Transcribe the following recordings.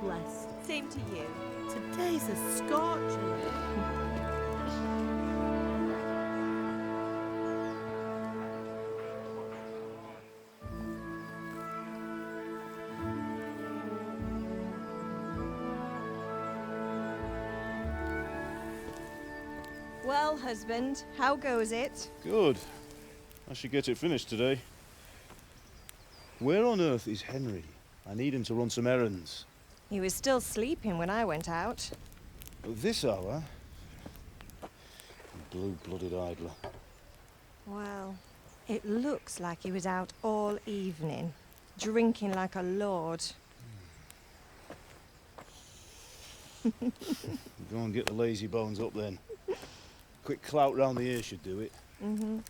bless. Same to you. Today's a scorcher. Well, husband, how goes it? Good. I should get it finished today. Where on earth is Henry? I need him to run some errands. He was still sleeping when I went out. At this hour? Blue-blooded idler. Well, it looks like he was out all evening, drinking like a lord. Go and get the lazy bones up then. Quick clout round the ear should do it. Mm-hmm.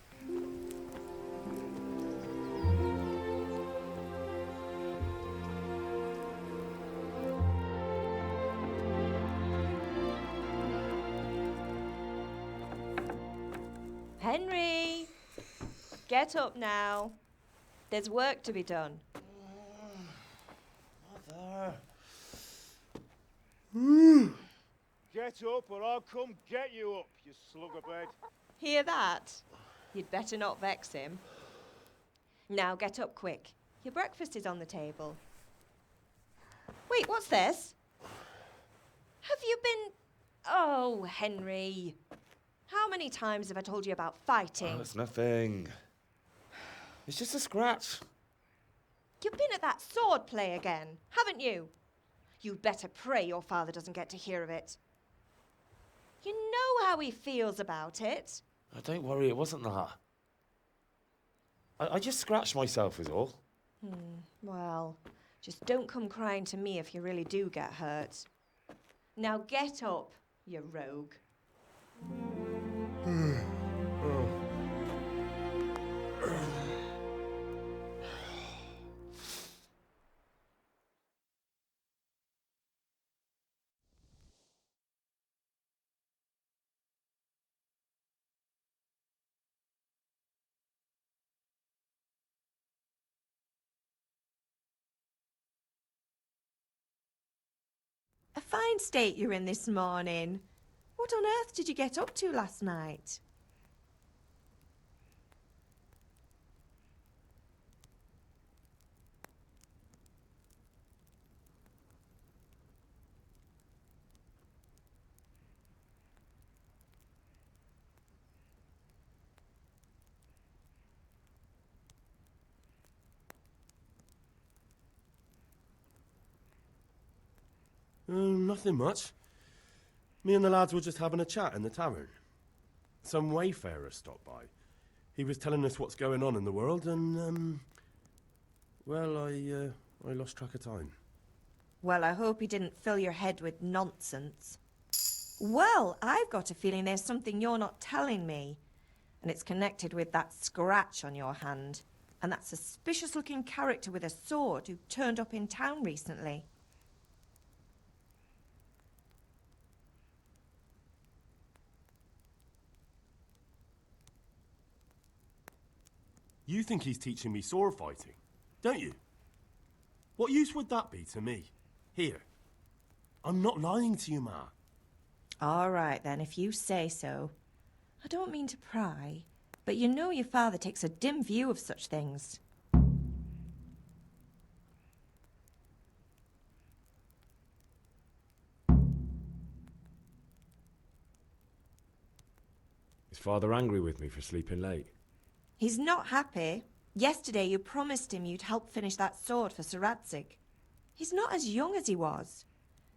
Henry! Get up now. There's work to be done. Mother! Get up or I'll come get you up, you slugabed. Hear that? You'd better not vex him. Now get up quick. Your breakfast is on the table. Wait, what's this? Have you been... Oh, Henry. How many times have I told you about fighting? Oh, it's nothing. It's just a scratch. You've been at that sword play again, haven't you? You'd better pray your father doesn't get to hear of it. You know how he feels about it. Oh, don't worry, it wasn't that. I just scratched myself is all. Well, just don't come crying to me if you really do get hurt. Now get up, you rogue. A fine state you're in this morning. What on earth did you get up to last night? Nothing much. Me and the lads were just having a chat in the tavern. Some wayfarer stopped by. He was telling us what's going on in the world and, well, I lost track of time. Well, I hope he didn't fill your head with nonsense. Well, I've got a feeling there's something you're not telling me. And it's connected with that scratch on your hand. And that suspicious-looking character with a sword who turned up in town recently. You think he's teaching me sword fighting, don't you? What use would that be to me? Here. I'm not lying to you, Ma. All right, then, if you say so. I don't mean to pry, but you know your father takes a dim view of such things. Is Father angry with me for sleeping late? He's not happy. Yesterday you promised him you'd help finish that sword for Sir Radzig. He's not as young as he was.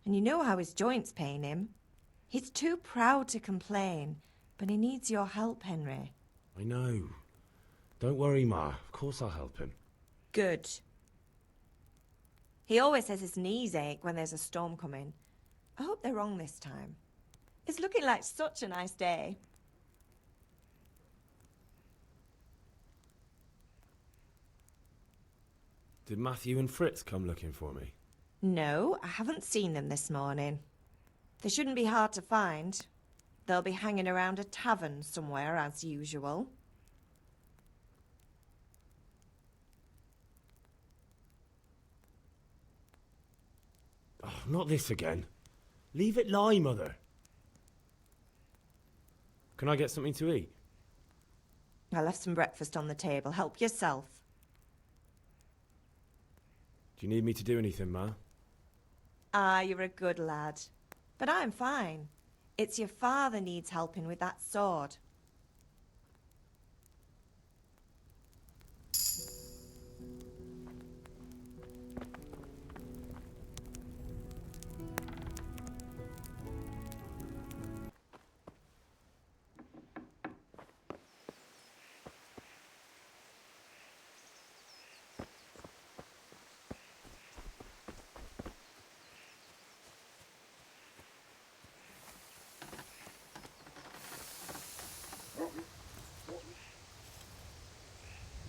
And you know how his joints pain him. He's too proud to complain, but he needs your help, Henry. I know. Don't worry, Ma. Of course I'll help him. Good. He always says his knees ache when there's a storm coming. I hope they're wrong this time. It's looking like such a nice day. Did Matthew and Fritz come looking for me? No, I haven't seen them this morning. They shouldn't be hard to find. They'll be hanging around a tavern somewhere, as usual. Oh, not this again. Leave it lie, Mother. Can I get something to eat? I left some breakfast on the table. Help yourself. Do you need me to do anything, Ma? Ah, you're a good lad. But I'm fine. It's your father needs helping with that sword.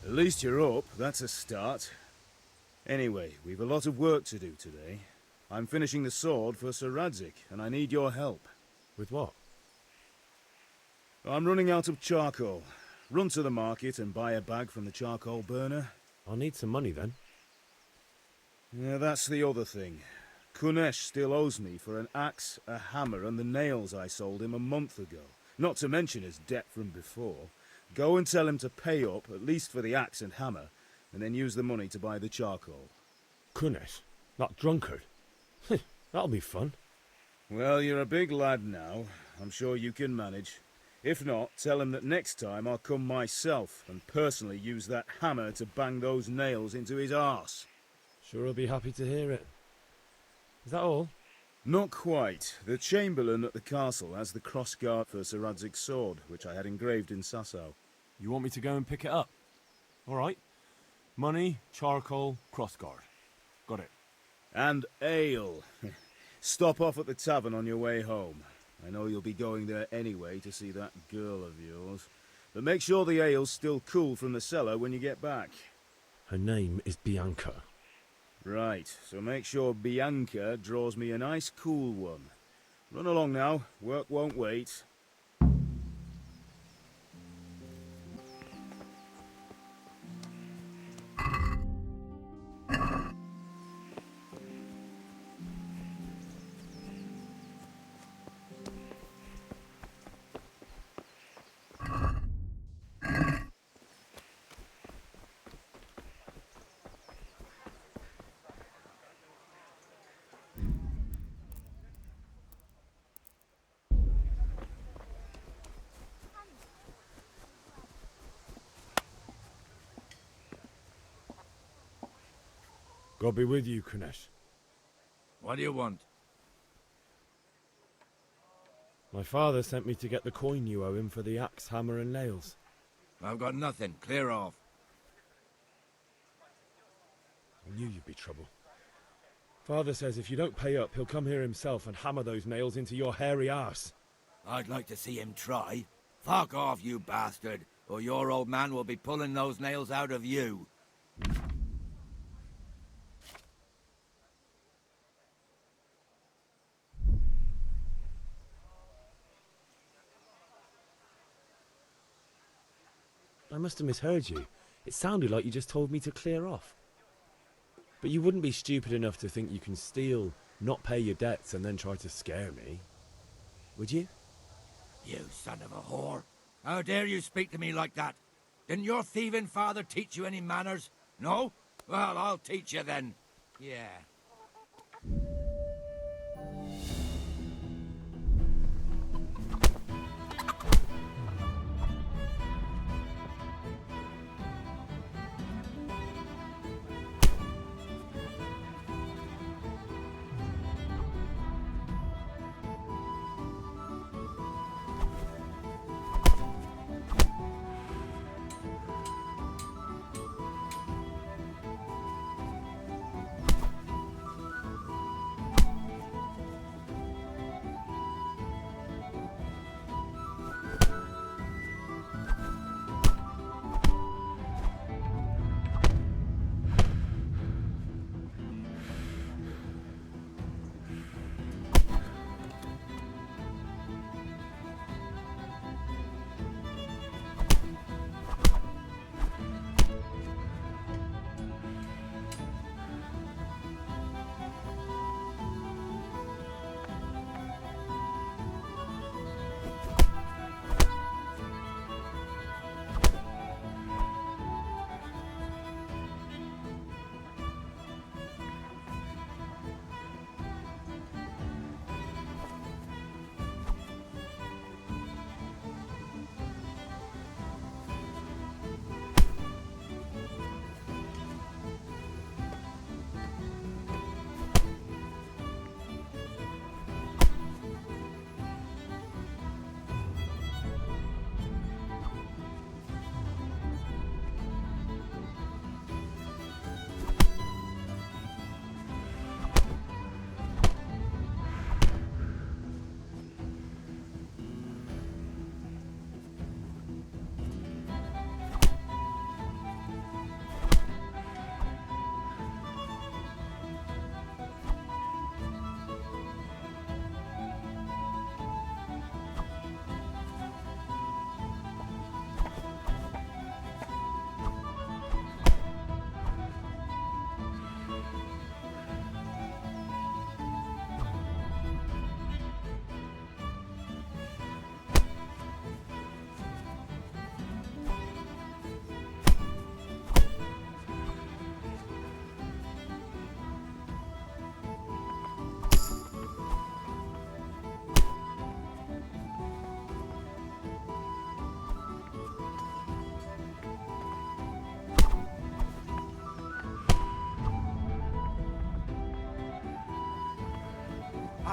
At least you're up, that's a start. Anyway, we've a lot of work to do today. I'm finishing the sword for Sir Radzig, and I need your help. With what? I'm running out of charcoal. Run to the market and buy a bag from the charcoal burner. I'll need some money then. Yeah, that's the other thing. Kunesh still owes me for an axe, a hammer, and the nails I sold him a month ago. Not to mention his debt from before. Go and tell him to pay up, at least for the axe and hammer, and then use the money to buy the charcoal. Kunesh? That drunkard? That'll be fun. Well, you're a big lad now. I'm sure you can manage. If not, tell him that next time I'll come myself and personally use that hammer to bang those nails into his arse. Sure I'll be happy to hear it. Is that all? Not quite. The Chamberlain at the castle has the crossguard for Sir Radzig's sword, which I had engraved in Sasau. You want me to go and pick it up? All right. Money, charcoal, crossguard. Got it. And ale. Stop off at the tavern on your way home. I know you'll be going there anyway to see that girl of yours. But make sure the ale's still cool from the cellar when you get back. Her name is Bianca. Right, so make sure Bianca draws me a nice cool one. Run along now, work won't wait. God be with you, Kunesh. What do you want? My father sent me to get the coin you owe him for the axe, hammer and nails. I've got nothing. Clear off. I knew you'd be trouble. Father says if you don't pay up, he'll come here himself and hammer those nails into your hairy arse. I'd like to see him try. Fuck off, you bastard, or your old man will be pulling those nails out of you. I must have misheard you. It sounded like you just told me to clear off. But you wouldn't be stupid enough to think you can steal, not pay your debts, and then try to scare me. Would you? You son of a whore. How dare you speak to me like that? Didn't your thieving father teach you any manners? No? Well, I'll teach you then. Yeah.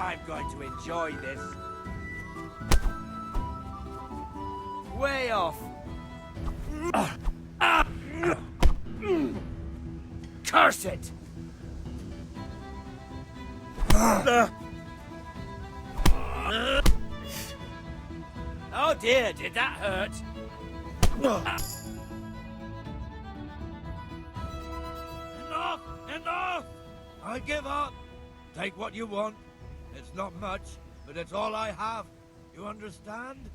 I'm going to enjoy this. Way off. Curse it! Oh dear, did that hurt? Enough! Enough! I give up. Take what you want. It's not much, but it's all I have. You understand?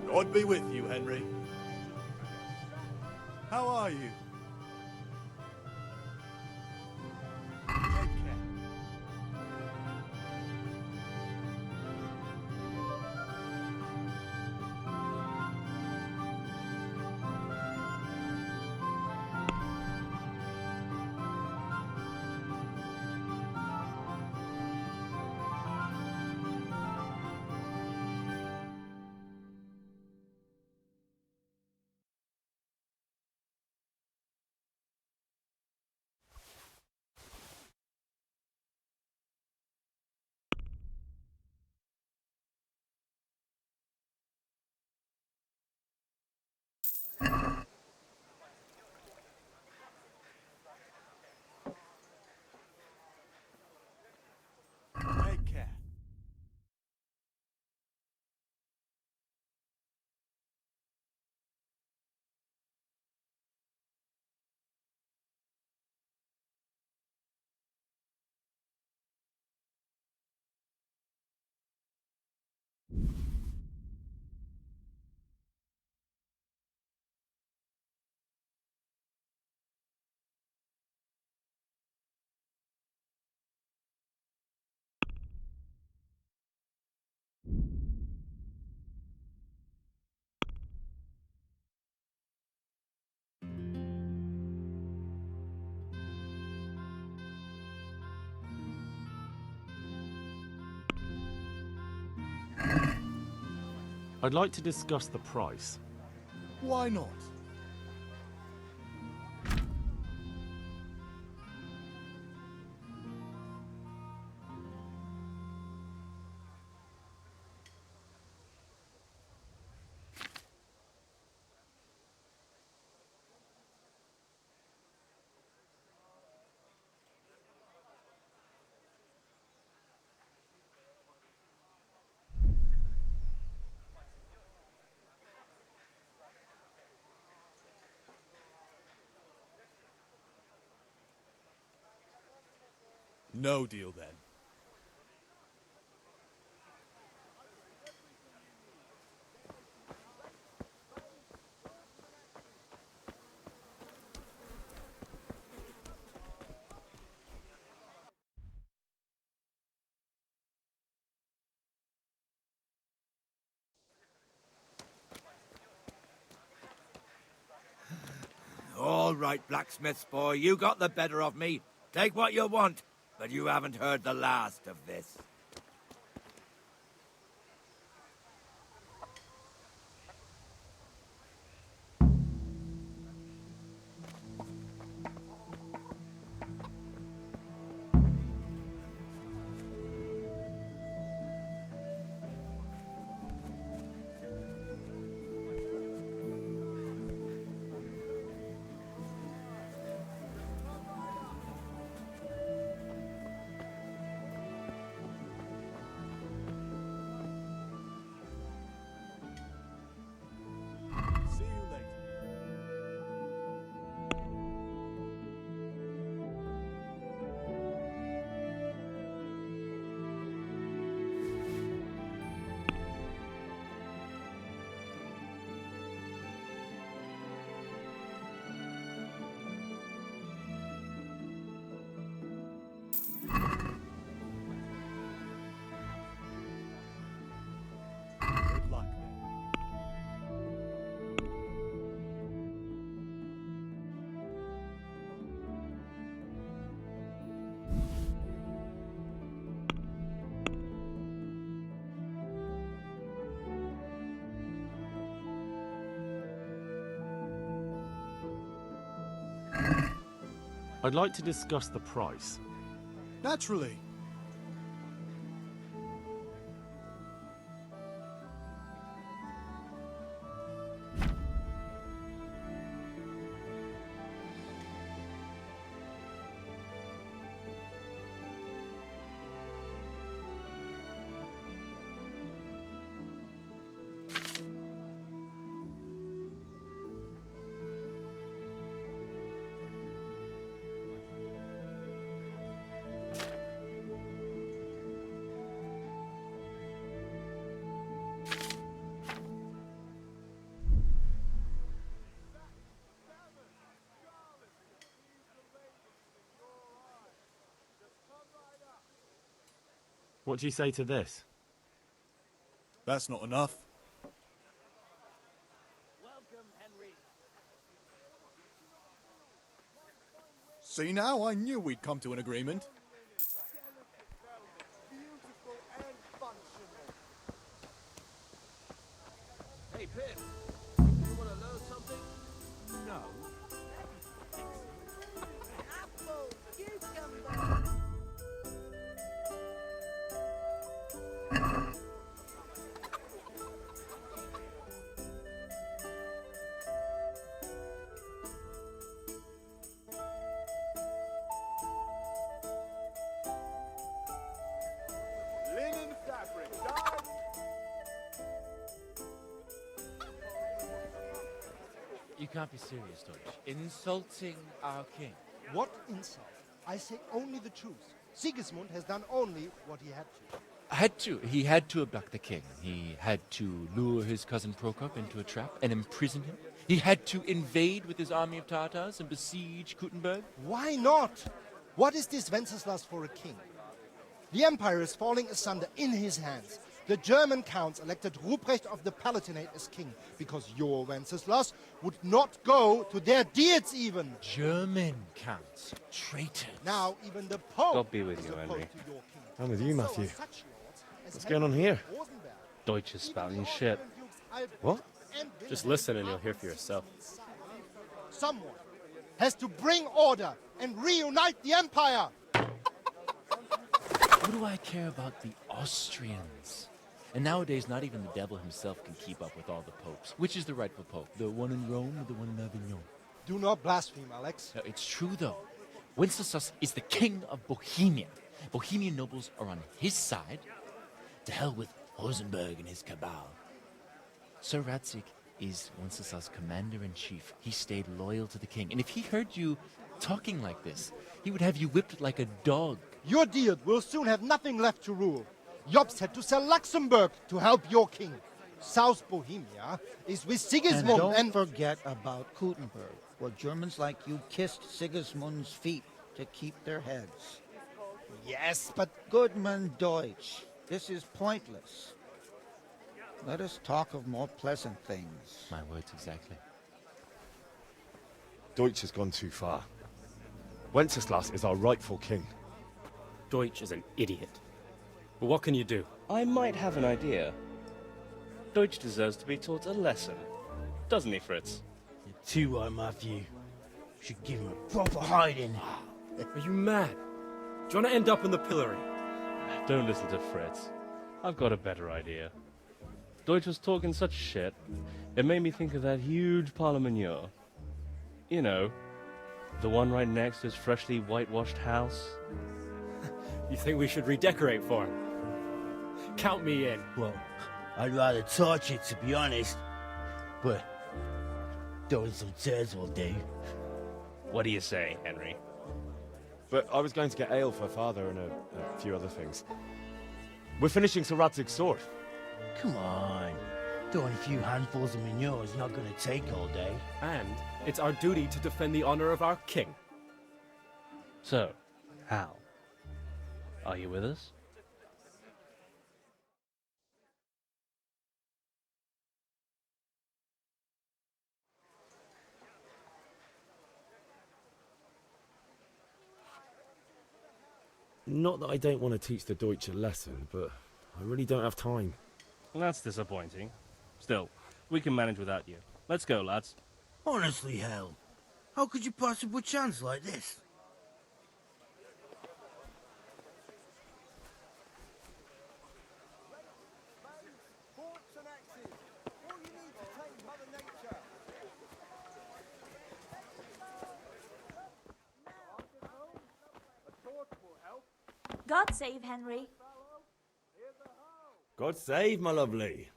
God be with you, Henry. How are you? Take care. Take care. I'd like to discuss the price. Why not? No deal then. All right, blacksmith's boy, you got the better of me. Take what you want, but you haven't heard the last of this. See you later. Good luck then. I'd like to discuss the price. Naturally. What do you say to this? That's not enough. See now, I knew we'd come to an agreement. Hey, Pip. You want to know something? No. Apple, cucumber. Linen fabric, dyed. You can't be serious, Deutsch. Insulting our king. What insult? I say only the truth. Sigismund has done only what he had to. He had to abduct the king. He had to lure his cousin Prokop into a trap and imprison him. He had to invade with his army of Tartars and besiege Kuttenberg. Why not? What is this Wenceslas for a king? The empire is falling asunder in his hands. The German counts elected Ruprecht of the Palatinate as king because your Wenceslas would not go to their deeds even. German counts. Traitors. Now even the Pope God be with is you, opposed Henry. to your king. I'm with you, So are Matthew. such lords as What's going on here? Rosenberg, Deutsch is even spouting the shit. Austrian dukes Albrecht What? and Just Wilhelm listen and are you'll hear on for yourself. Sigismund's side. Someone has to bring order and reunite the empire. What do I care about the Austrians? And nowadays, not even the devil himself can keep up with all the popes. Which is the rightful pope? The one in Rome or the one in Avignon? Do not blaspheme, Alex. No, it's true, though. Wenceslas is the king of Bohemia. Bohemian nobles are on his side. To hell with Rosenberg and his cabal. Sir Radzik is Wenceslas' commander-in-chief. He stayed loyal to the king. And if he heard you talking like this, he would have you whipped like a dog. Your deal will soon have nothing left to rule. Jobst had to sell Luxembourg to help your king. South Bohemia is with And Sigismund don't forget about Kuttenberg, where Germans like you kissed Sigismund's feet to keep their heads. Yes, but Goodman Deutsch, this is pointless. Let us talk of more pleasant things. My words exactly. Deutsch has gone too far. Wenceslas is our rightful king. Deutsch is an idiot. But what can you do? I might have an idea. Deutsch deserves to be taught a lesson. Doesn't he, Fritz? You're too right, Matthew. Should give him a proper hiding. Are you mad? Do you want to end up in the pillory? Don't listen to Fritz. I've got a better idea. Deutsch was talking such shit, it made me think of that huge parliament. You know, the one right next to his freshly whitewashed house. You think we should redecorate for him? Count me in. Well, I'd rather torch it, to be honest. But throwing some tears will do. What do you say, Henry? But I was going to get ale for father and a few other things. We're finishing Sir Radzig's sword. Come on. Throwing a few handfuls of manure is not going to take all day. And it's our duty to defend the honor of our king. So, Hal, are you with us? Not that I don't want to teach the Deutsch a lesson, but I really don't have time. Well, that's disappointing. Still, we can manage without you. Let's go, lads. Honestly, Hal, how could you possibly chance like this? God save Henry. God save, my lovely.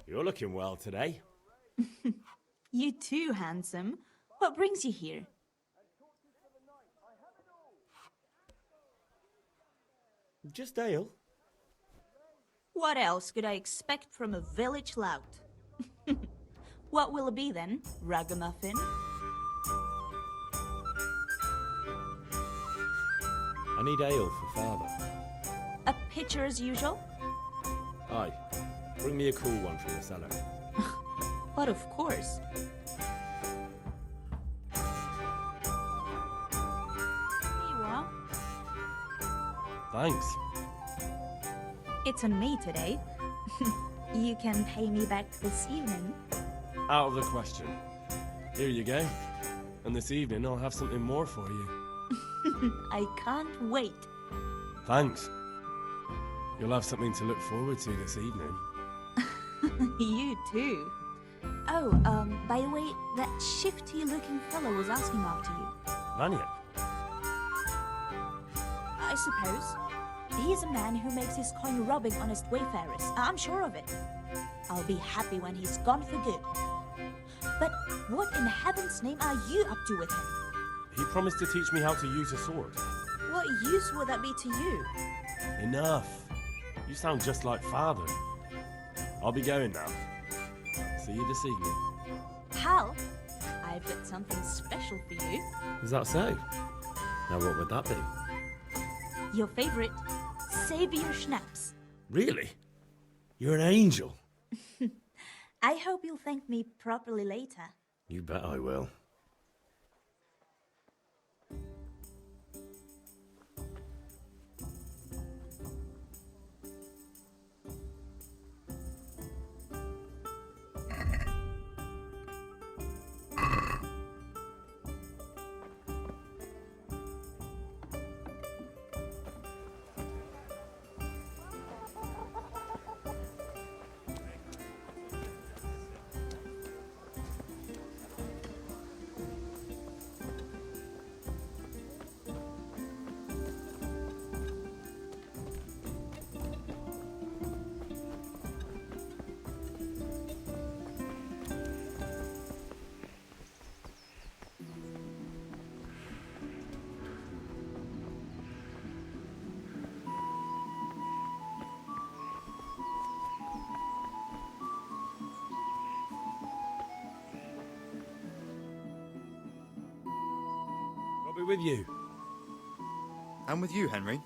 You're looking well today. You too, handsome. What brings you here? Just ale. What else could I expect from a village lout? What will it be then, ragamuffin? I need ale for father. A pitcher as usual? Aye. Bring me a cool one from the cellar. But of course. Here you are. Thanks. It's on me today. You can pay me back this evening. Out of the question. Here you go. And this evening I'll have something more for you. I can't wait. Thanks. You'll have something to look forward to this evening. You too. Oh, by the way, that shifty-looking fellow was asking after you. Vanya? I suppose. He's a man who makes his coin robbing honest wayfarers. I'm sure of it. I'll be happy when he's gone for good. But what in heaven's name are you up to with him? He promised to teach me how to use a sword. What use would that be to you? Enough. You sound just like father. I'll be going now. See you this evening. Hal, I've got something special for you. Is that so? Now what would that be? Your favorite, Savior Schnapps. Really? You're an angel. I hope you'll thank me properly later. You bet I will. I'll be with you. I'm with you, Henry.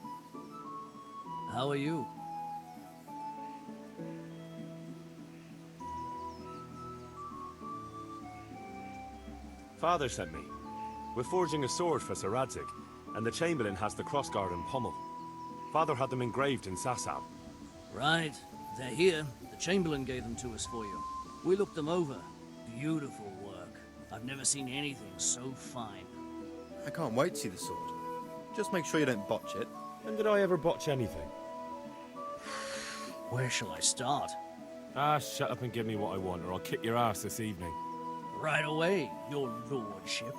How are you? Father sent me. We're forging a sword for Sir Radzig, and the Chamberlain has the crossguard and pommel. Father had them engraved in Sasau. Right. They're here. The Chamberlain gave them to us for you. We looked them over. Beautiful work. I've never seen anything so fine. I can't wait to see the sword. Just make sure you don't botch it. When did I ever botch anything? Where shall I start? Ah, shut up and give me what I want, or I'll kick your ass this evening. Right away, your lordship.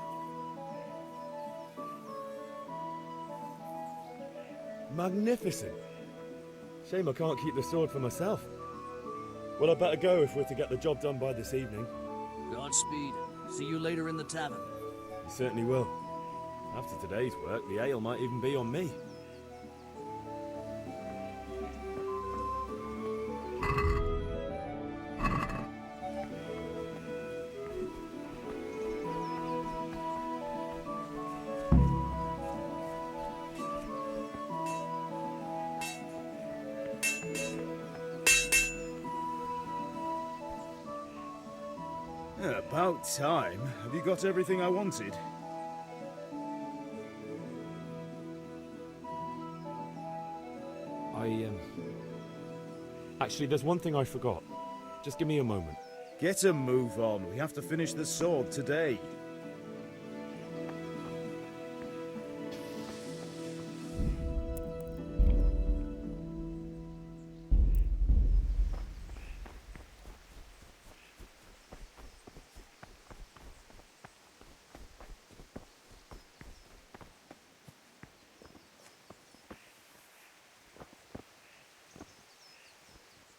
Magnificent. Shame I can't keep the sword for myself. Well, I better go if we're to get the job done by this evening. Godspeed. See you later in the tavern. You certainly will. After today's work, the ale might even be on me. About time. Have you got everything I wanted? Actually, there's one thing I forgot. Just give me a moment. Get a move on. We have to finish the sword today.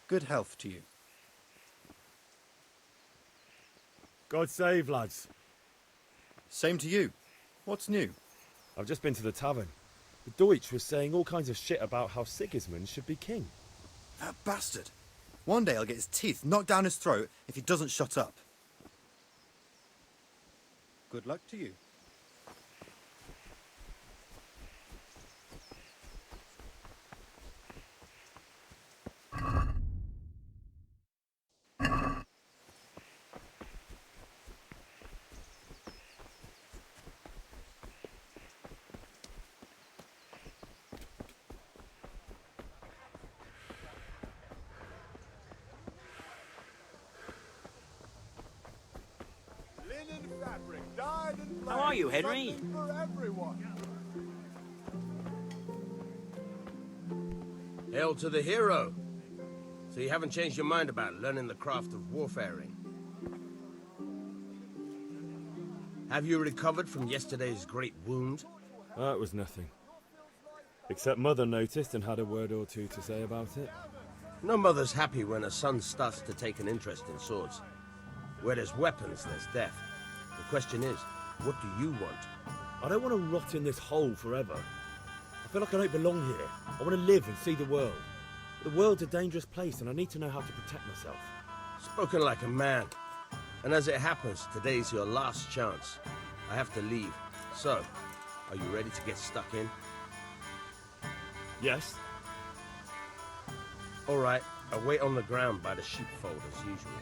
Good health to you. God save, lads. Same to you. What's new? I've just been to the tavern. The Deutsch was saying all kinds of shit about how Sigismund should be king. That bastard. One day I'll get his teeth knocked down his throat if he doesn't shut up. Good luck to you. How are you, Henry? Hail to the hero. So you haven't changed your mind about learning the craft of warfaring? Have you recovered from yesterday's great wound? That was nothing. Except Mother noticed and had a word or two to say about it. No mother's happy when a son starts to take an interest in swords. Where there's weapons, there's death. The question is, what do you want? I don't want to rot in this hole forever. I feel like I don't belong here. I want to live and see the world. The world's a dangerous place and I need to know how to protect myself. Spoken like a man. And as it happens, today's your last chance. I have to leave. So, are you ready to get stuck in? Yes. All right, I'll wait on the ground by the sheepfold as usual.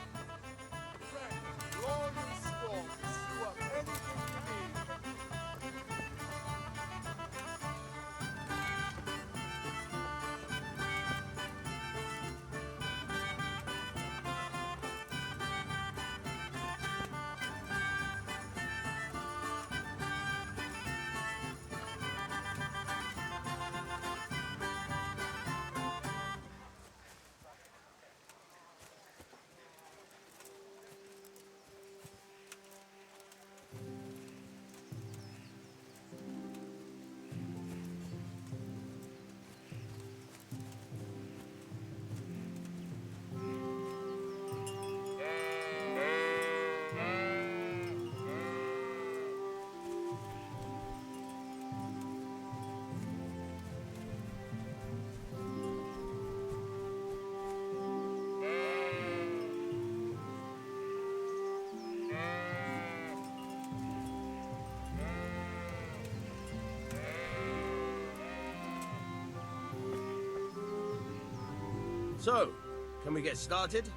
So, can we get started?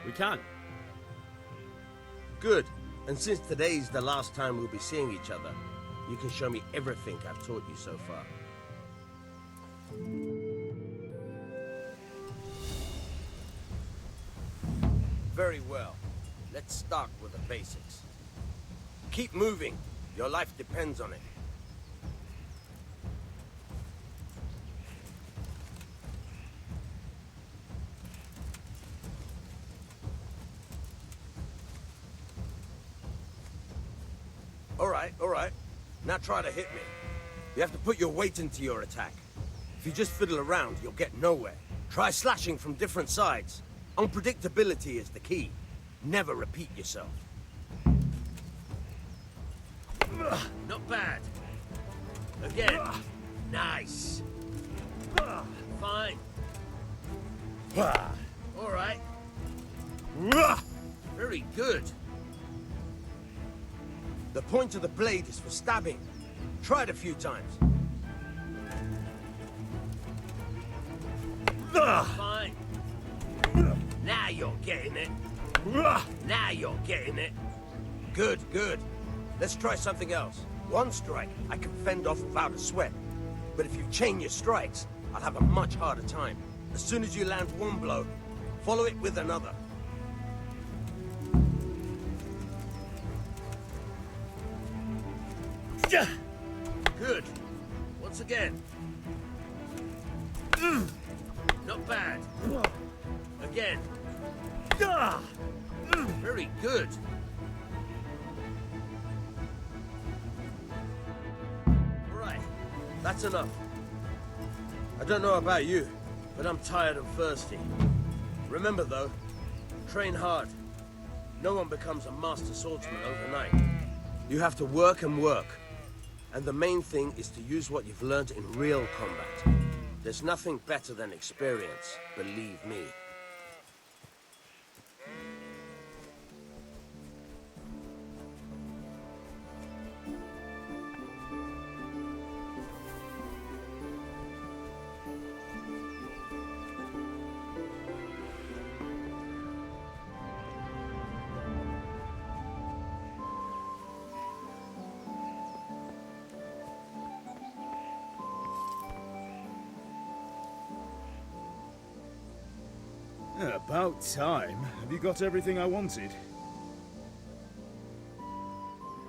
We can. Good. And since today's the last time we'll be seeing each other, you can show me everything I've taught you so far. Very well. Let's start with the basics. Keep moving. Your life depends on it. All right. Now try to hit me. You have to put your weight into your attack. If you just fiddle around, you'll get nowhere. Try slashing from different sides. Unpredictability is the key. Never repeat yourself. Not bad. Again. Nice. Fine. All right. Very good. The point of the blade is for stabbing. Try it a few times. Fine. Now you're getting it. Now you're getting it. Good, good. Let's try something else. One strike I can fend off without a sweat. But if you chain your strikes, I'll have a much harder time. As soon as you land one blow, follow it with another. Good. Once again. Not bad. Again. Very good. Right. That's enough. I don't know about you, but I'm tired and thirsty. Remember though, train hard. No one becomes a master swordsman overnight. You have to work and work. And the main thing is to use what you've learned in real combat. There's nothing better than experience, believe me. About time. Have you got everything I wanted?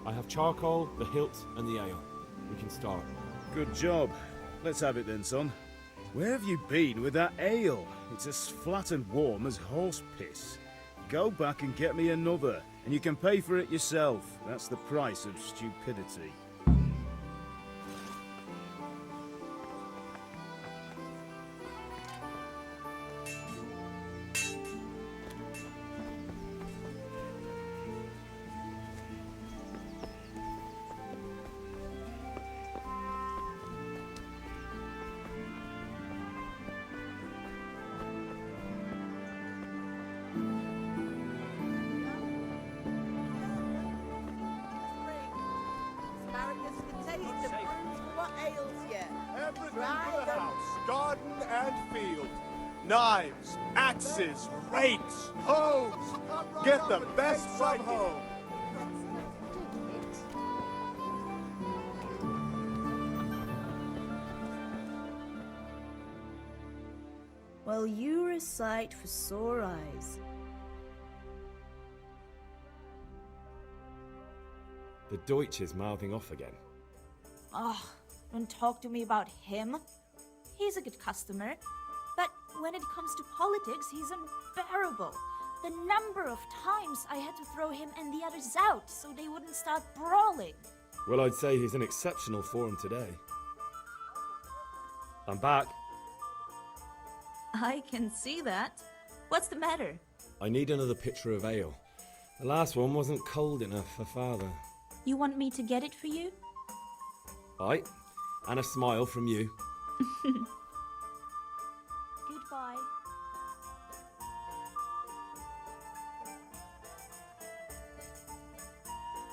I have charcoal, the hilt, and the ale. We can start. Good job. Let's have it then, son. Where have you been with that ale? It's as flat and warm as horse piss. Go back and get me another, and you can pay for it yourself. That's the price of stupidity. Asparagus can taste the fruit. What ails you? Everything Try for the them. house, garden and field. Knives, axes, rakes, hoes. Get the best from home. Well, you're a sight for sore eyes. The Deutsch is mouthing off again. Oh, don't talk to me about him. He's a good customer. But when it comes to politics, he's unbearable. The number of times I had to throw him and the others out so they wouldn't start brawling. Well, I'd say he's in exceptional form today. I'm back. I can see that. What's the matter? I need another pitcher of ale. The last one wasn't cold enough for Father. You want me to get it for you? Aye, and a smile from you. Goodbye.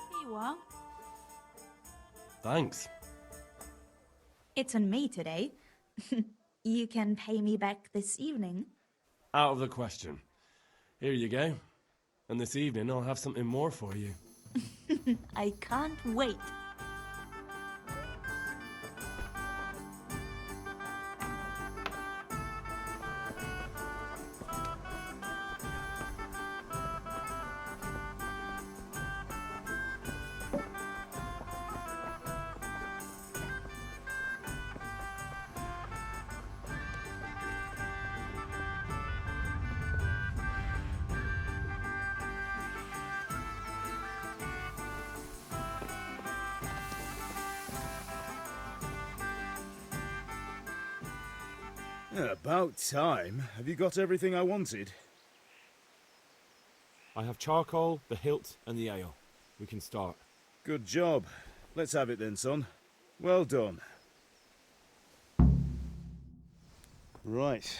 Here you are. Thanks. It's on me today. You can pay me back this evening. Out of the question. Here you go. And this evening I'll have something more for you. I can't wait. Yeah, about time. Have you got everything I wanted? I have charcoal, the hilt, and the ale. We can start. Good job. Let's have it then, son. Well done. Right.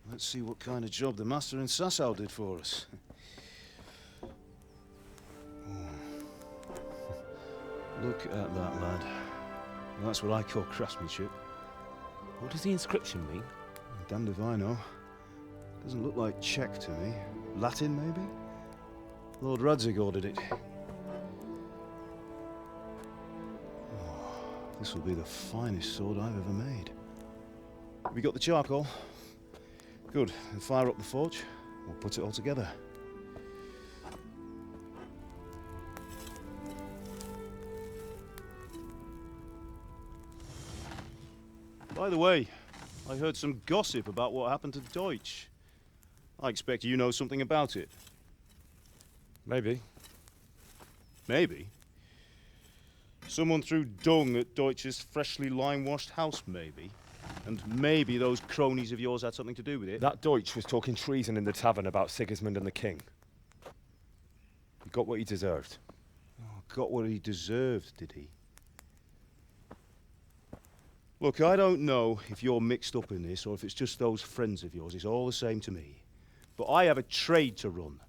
Let's see what kind of job the master in Sasau did for us. Look at that, lad. That's what I call craftsmanship. What does the inscription mean? Damned if I know. Doesn't look like Czech to me. Latin, maybe? Lord Radzig ordered it. Oh, this will be the finest sword I've ever made. Have you got the charcoal? Good. Then fire up the forge. We'll put it all together. By the way, I heard some gossip about what happened to Deutsch. I expect you know something about it. Maybe. Maybe? Someone threw dung at Deutsch's freshly lime-washed house, maybe? And maybe those cronies of yours had something to do with it? That Deutsch was talking treason in the tavern about Sigismund and the king. He got what he deserved. Oh, got what he deserved, did he? Look, I don't know if you're mixed up in this or if it's just those friends of yours. It's all the same to me. But I have a trade to run.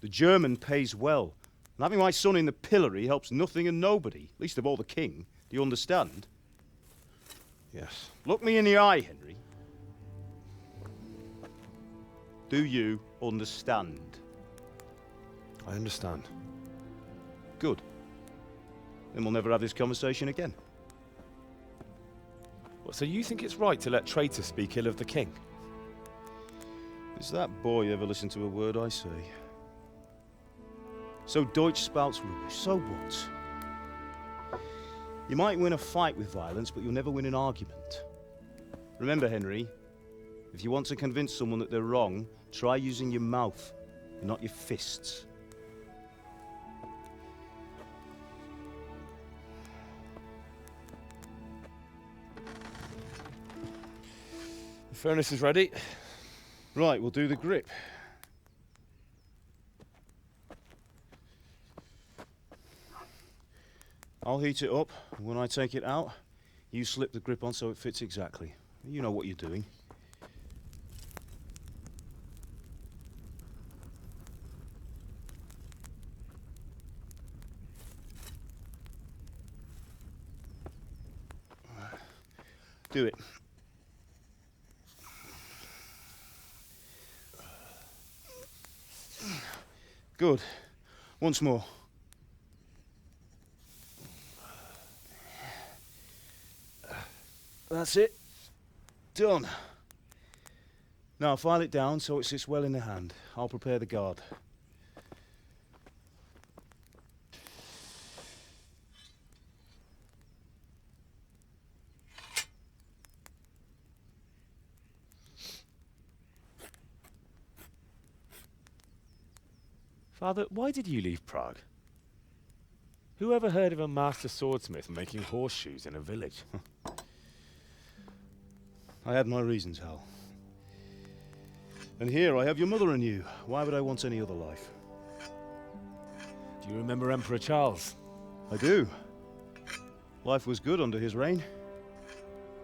The German pays well. And having my son in the pillory helps nothing and nobody, least of all the king. Do you understand? Yes. Look me in the eye, Henry. Do you understand? I understand. Good. Then we'll never have this conversation again. What, so you think it's right to let traitors speak ill of the king? Does that boy ever listen to a word I say? So Deutsch spouts rubbish, so what? You might win a fight with violence, but you'll never win an argument. Remember, Henry, if you want to convince someone that they're wrong, try using your mouth and not your fists. The furnace is ready. Right, we'll do the grip. I'll heat it up, and when I take it out, you slip the grip on so it fits exactly. You know what you're doing. Do it. Good. Once more. That's it. Done. Now file it down so it sits well in the hand. I'll prepare the guard. Father, why did you leave Prague? Who ever heard of a master swordsmith making horseshoes in a village? I had my reasons, Hal. And here I have your mother and you. Why would I want any other life? Do you remember Emperor Charles? I do. Life was good under his reign.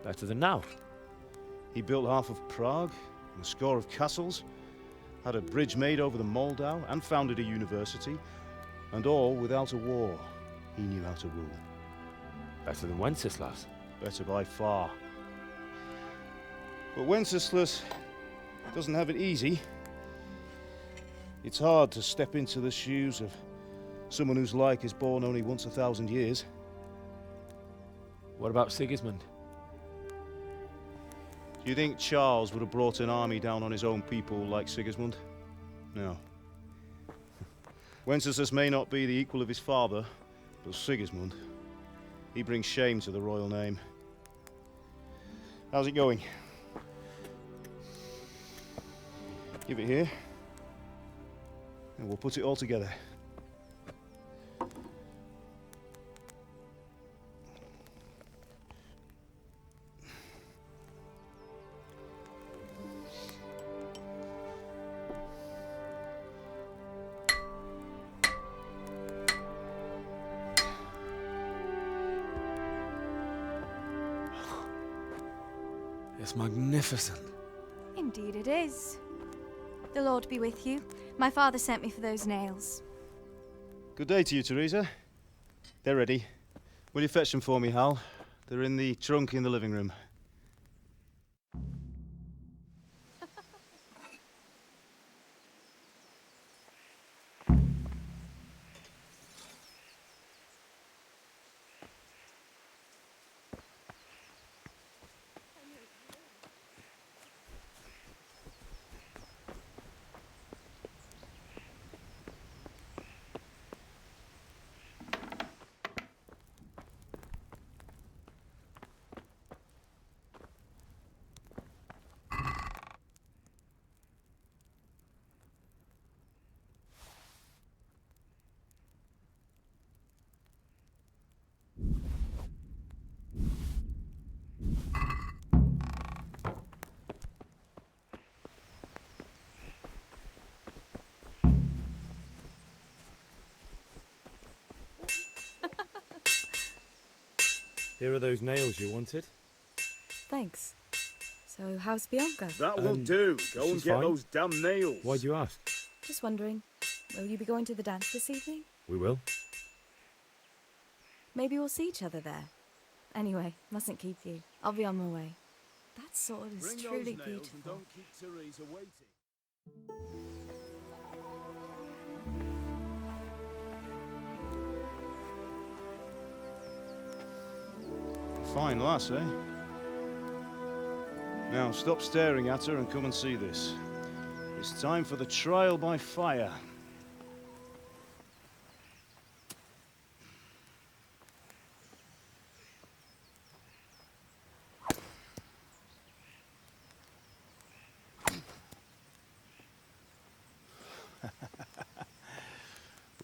Better than now. He built half of Prague, and a score of castles, had a bridge made over the Moldau, and founded a university, and all without a war. He knew how to rule. Better than Wenceslas. Better by far. But Wenceslas doesn't have it easy. It's hard to step into the shoes of Someone whose like is born only once 1,000 years. What about Sigismund? Do you think Charles would have brought an army down on his own people like Sigismund? No. Wenceslas may not be the equal of his father, but Sigismund, he brings shame to the royal name. How's it going? Give it here, and we'll put it all together. It's magnificent. Indeed it is. The Lord be with you. My father sent me for those nails. Good day to you, Teresa. They're ready. Will you fetch them for me, Hal? They're in the trunk in the living room. Here are those nails you wanted. Thanks. So, how's Bianca? That will do. Go and she's get fine. those damn nails. Why'd you ask? Just wondering, will you be going to the dance this evening? We will. Maybe we'll see each other there. Anyway, mustn't keep you. I'll be on my way. That sword is Bring truly those nails beautiful. and don't keep Teresa waiting. Fine lass, eh? Now stop staring at her and come and see this. It's time for the trial by fire.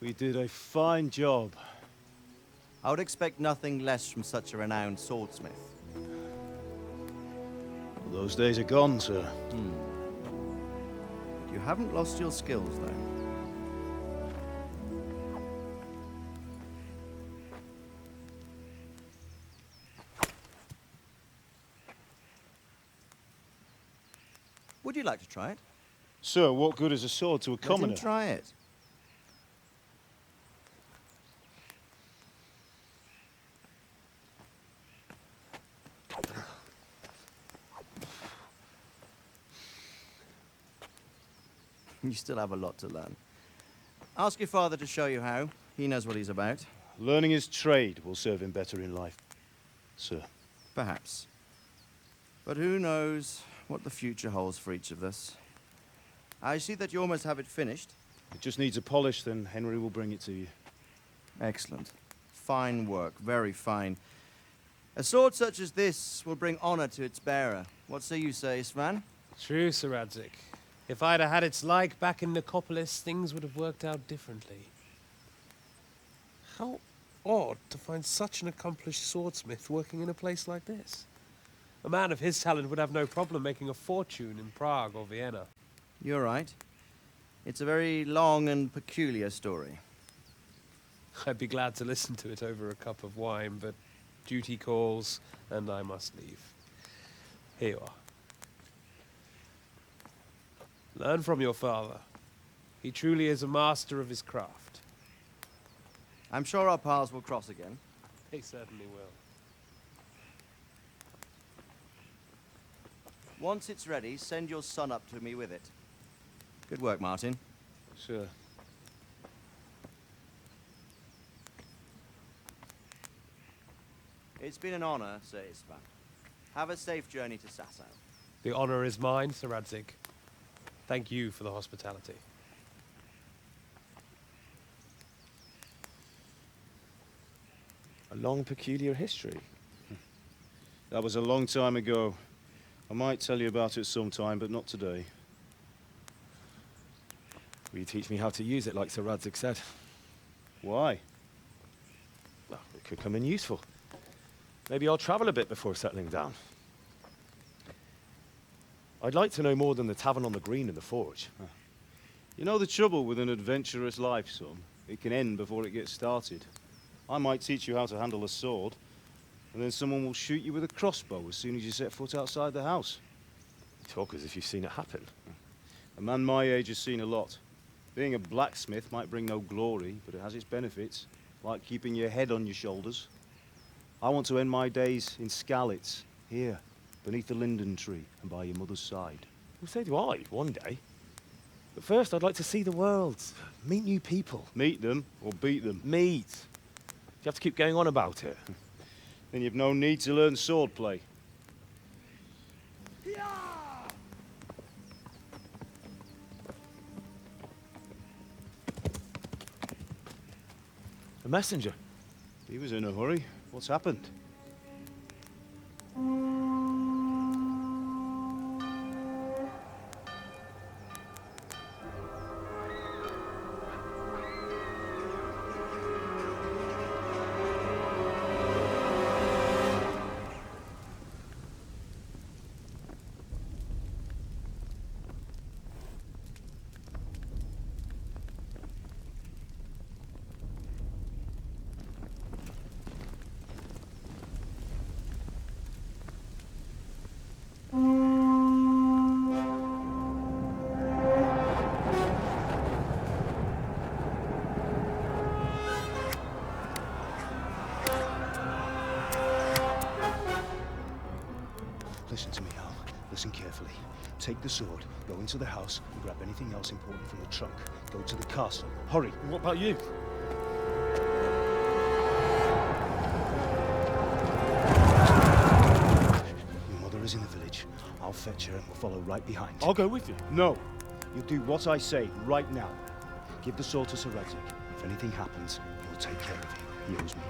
We did a fine job. I would expect nothing less from such a renowned swordsmith. Well, those days are gone, sir. You haven't lost your skills, though. Would you like to try it? Sir, what good is a sword to a commoner? Let him try it. You still have a lot to learn. Ask your father to show you how. He knows what he's about. Learning his trade will serve him better in life, sir. Perhaps. But who knows what the future holds for each of us. I see that you almost have it finished. It just needs a polish, then Henry will bring it to you. Excellent. Fine work, very fine. A sword such as this will bring honor to its bearer. What say you, Svan? True, Sir Radzik. If I'd have had its like back in Nicopolis, things would have worked out differently. How odd to find such an accomplished swordsmith working in a place like this. A man of his talent would have no problem making a fortune in Prague or Vienna. You're right. It's a very long and peculiar story. I'd be glad to listen to it over a cup of wine, but duty calls, and I must leave. Here you are. Learn from your father. He truly is a master of his craft. I'm sure our paths will cross again. They certainly will. Once it's ready, send your son up to me with it. Good work, Martin. Sure. It's been an honor, Sir Istvan. Have a safe journey to Sasau. The honor is mine, Sir Radzig. Thank you for the hospitality. A long, peculiar history. That was a long time ago. I might tell you about it sometime, but not today. Will you teach me how to use it like Sir Radzig said? Why? Well, it could come in useful. Maybe I'll travel a bit before settling down. I'd like to know more than the tavern on the green and the forge. You know the trouble with an adventurous life, son? It can end before it gets started. I might teach you how to handle a sword, and then someone will shoot you with a crossbow as soon as you set foot outside the house. You talk as if you've seen it happen. A man my age has seen a lot. Being a blacksmith might bring no glory, but it has its benefits, like keeping your head on your shoulders. I want to end my days in Skalitz, here, beneath the linden tree and by your mother's side. Well, so do I, one day. But first, I'd like to see the world, meet new people. Meet them or beat them? Meet. Do you have to keep going on about it? Then you've no need to learn swordplay. A messenger. He was in a hurry. What's happened? Listen to me, Hal. Listen carefully. Take the sword, go into the house, and grab anything else important from the trunk. Go to the castle. Hurry. And what about you? Your mother is in the village. I'll fetch her and we'll follow right behind. I'll go with you. No. You'll do what I say right now. Give the sword to Sir Radzig. If anything happens, he'll take care of you. He owes me.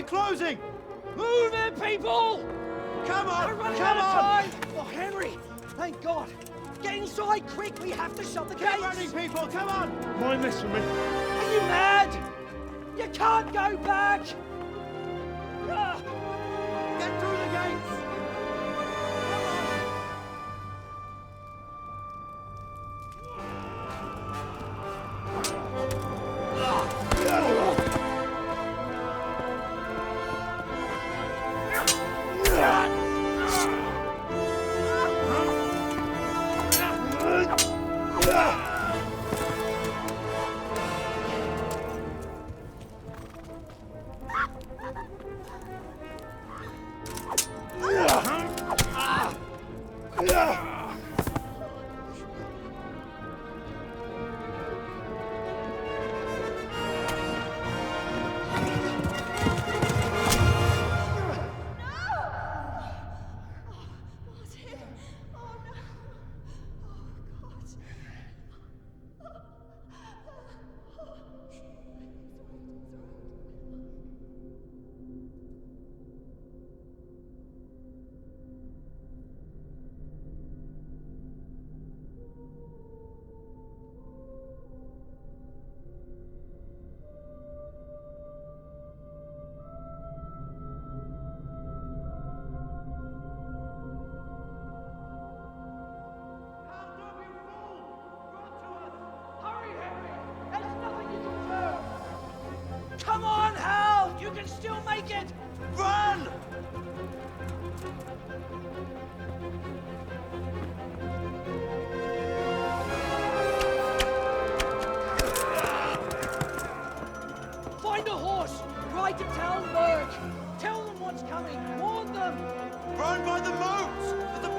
Closing! Move it, people! Come on! We're running out of time! Oh, Henry! Thank God! Get inside, quick! We have to shut the gates! Get running, people! Come on! Mind this for me. Are you mad? You can't go back! Get through the gates! Come on, Find a horse! Ride to Talmberg! Tell them what's coming! Warn them! Run by the moat! To the